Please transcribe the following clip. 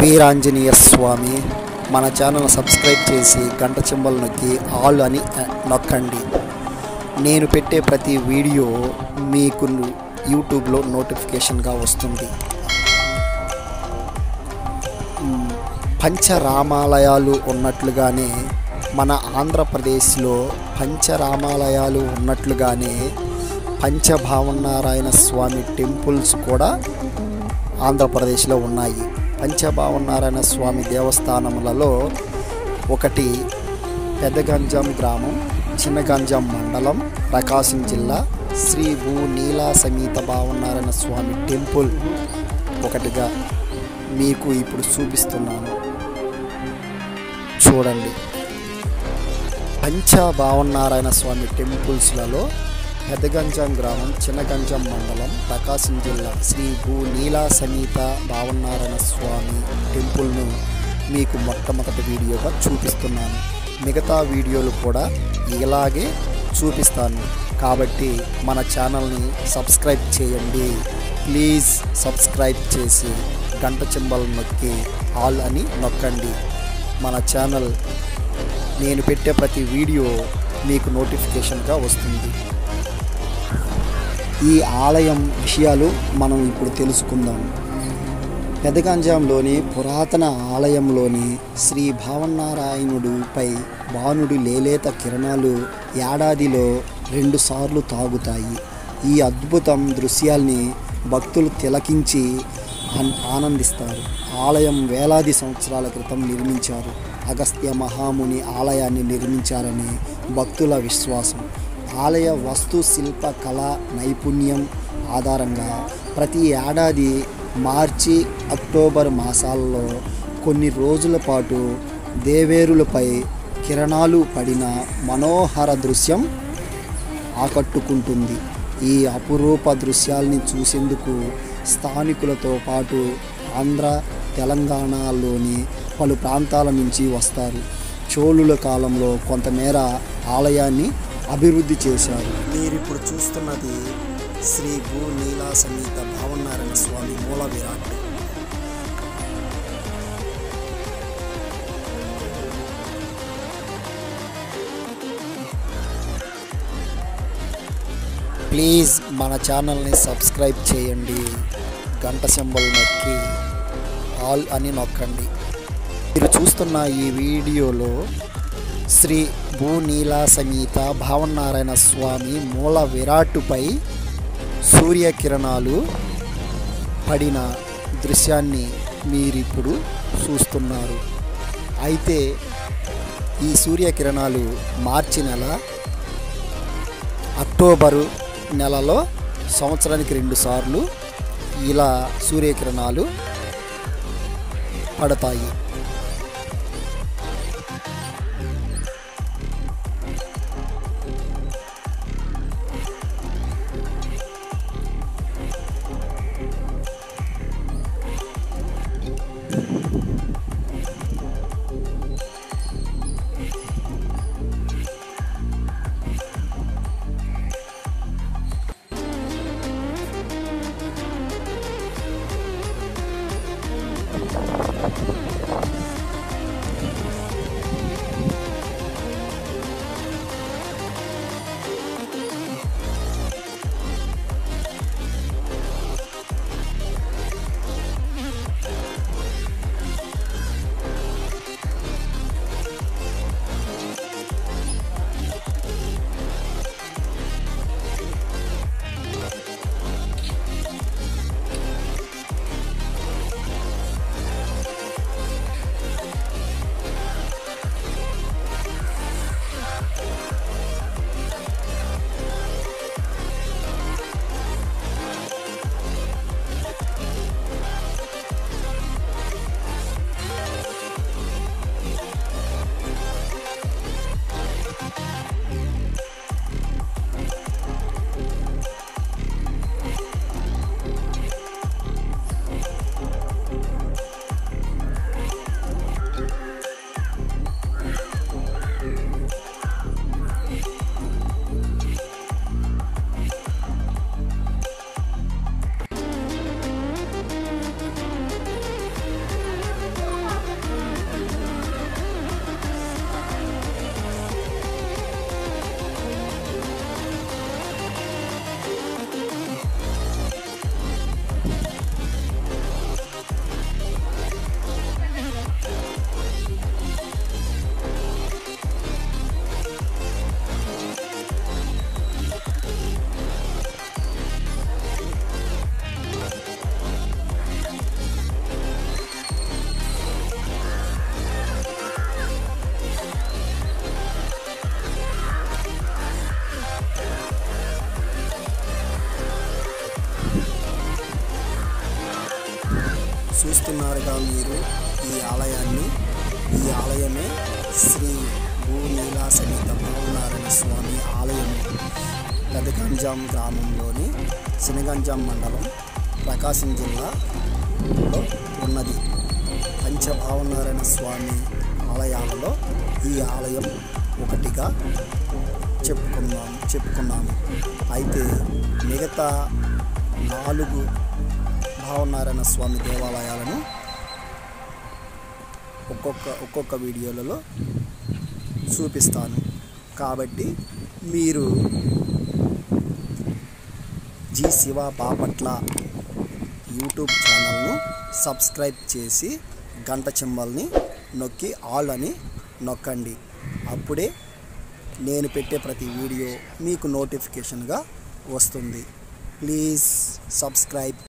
వీరాంజనేయ స్వామి. మన channel subscribe చేసి గంట సింబల్ నొక్కి ఆల్ అని నొక్కండి. నేను పెట్టే ప్రతి వీడియో మీకు యూట్యూబ్లో నోటిఫికేషన్గా వస్తుంది. పంచరామాలయాలు ఉన్నట్లుగానే మన ఆంధ్రప్రదేశ్లో పంచరామాలయాలు ఉన్నట్లుగానే పంచభావనారాయణ స్వామి టెంపుల్స్ కూడా ఆంధ్రప్రదేశ్లో ఉన్నాయి. పంచభావనారాయణ స్వామి దేవస్థానములలో ఒకటి పెద్దగంజాం గ్రామం, చిన్నగంజాం మండలం, ప్రకాశం జిల్లా శ్రీ భూ నీలా సమేత భావనారాయణ స్వామి టెంపుల్ ఒకటిగా మీకు ఇప్పుడు చూపిస్తున్నాను, చూడండి. పంచభావనారాయణ స్వామి టెంపుల్స్లలో పెద్దగంజాం గ్రామం, చిన్నగంజాం మండలం, ప్రకాశం జిల్లా శ్రీ భూ నీలా సమేత భావనారాయణ స్వామి టెంపుల్ను మీకు మొట్టమొదటి వీడియోగా చూపిస్తున్నాను. మిగతా వీడియోలు కూడా ఇలాగే చూపిస్తాను. కాబట్టి మన ఛానల్ని సబ్స్క్రైబ్ చేయండి. ప్లీజ్ సబ్స్క్రైబ్ చేసి గంట సింబల్ నొక్కి ఆల్ అని నొక్కండి. మన ఛానల్ నేను పెట్టే ప్రతి వీడియో మీకు నోటిఫికేషన్గా వస్తుంది. ఈ ఆలయం విషయాలు మనం ఇప్పుడు తెలుసుకుందాం. పెద్దగంజాంలోని పురాతన ఆలయంలోని శ్రీ భావనారాయణుడిపై భానుడి లేలేత కిరణాలు ఏడాదిలో 2 సార్లు తాగుతాయి. ఈ అద్భుతం దృశ్యాల్ని భక్తులు తిలకించి ఆనందిస్తారు. ఆలయం వేలాది సంవత్సరాల క్రితం నిర్మించారు. అగస్త్య మహాముని ఆలయాన్ని నిర్మించారని భక్తుల విశ్వాసం. ఆలయ వస్తు శిల్ప కళా నైపుణ్యం ఆధారంగా ప్రతి ఏడాది మార్చి, అక్టోబర్ మాసాల్లో కొన్ని రోజుల పాటు దేవేరులపై కిరణాలు పడిన మనోహర దృశ్యం ఆకట్టుకుంటుంది. ఈ అపురూప దృశ్యాల్ని చూసేందుకు స్థానికులతో పాటు ఆంధ్ర, తెలంగాణలోని పలు ప్రాంతాల నుంచి వస్తారు. చోళుల కాలంలో కొంతమేర ఆలయాన్ని అభివృద్ధి చేశారు. మీరిప్పుడు చూస్తున్నది శ్రీ భూ నీలా సమేత భావనారాయణ స్వామి మూల విరాట్. ప్లీజ్ మన ఛానల్ని సబ్స్క్రైబ్ చేయండి. గంట సింబల్ నొక్కి ఆల్ అని నొక్కండి. మీరు చూస్తున్న ఈ వీడియోలో శ్రీ భూ నీలా సమేత భావనారాయణ స్వామి మూల విరాట్టుపై సూర్యకిరణాలు పడిన దృశ్యాన్ని మీరిప్పుడు చూస్తున్నారు. అయితే ఈ సూర్యకిరణాలు మార్చి నెల, అక్టోబరు నెలలో సంవత్సరానికి 2 సార్లు ఇలా సూర్యకిరణాలు పడతాయి. చూస్తున్నారుగా మీరు ఈ ఆలయాన్ని. ఈ ఆలయమే శ్రీ భూనీలా సమేత భావనారాయణ స్వామి ఆలయము. పెదగంజాం గ్రామంలోని చినగంజాం మండలం ప్రకాశం జిల్లాలో ఉన్నది. పంచభావనారాయణ స్వామి ఆలయాలలో ఈ ఆలయం ఒకటిగా చెప్పుకున్నాము. అయితే మిగతా 4 భావనారాయణ స్వామి దేవాలయాలను ఒక్కొక్క వీడియోలలో చూపిస్తాను. కాబట్టి మీరు జి శివ బాపట్ల యూట్యూబ్ ఛానల్ను సబ్స్క్రైబ్ చేసి గంట సింబల్ని నొక్కి ఆల్ అని నొక్కండి. అప్పుడే నేను పెట్టే ప్రతి వీడియో మీకు నోటిఫికేషన్గా వస్తుంది. Please subscribe.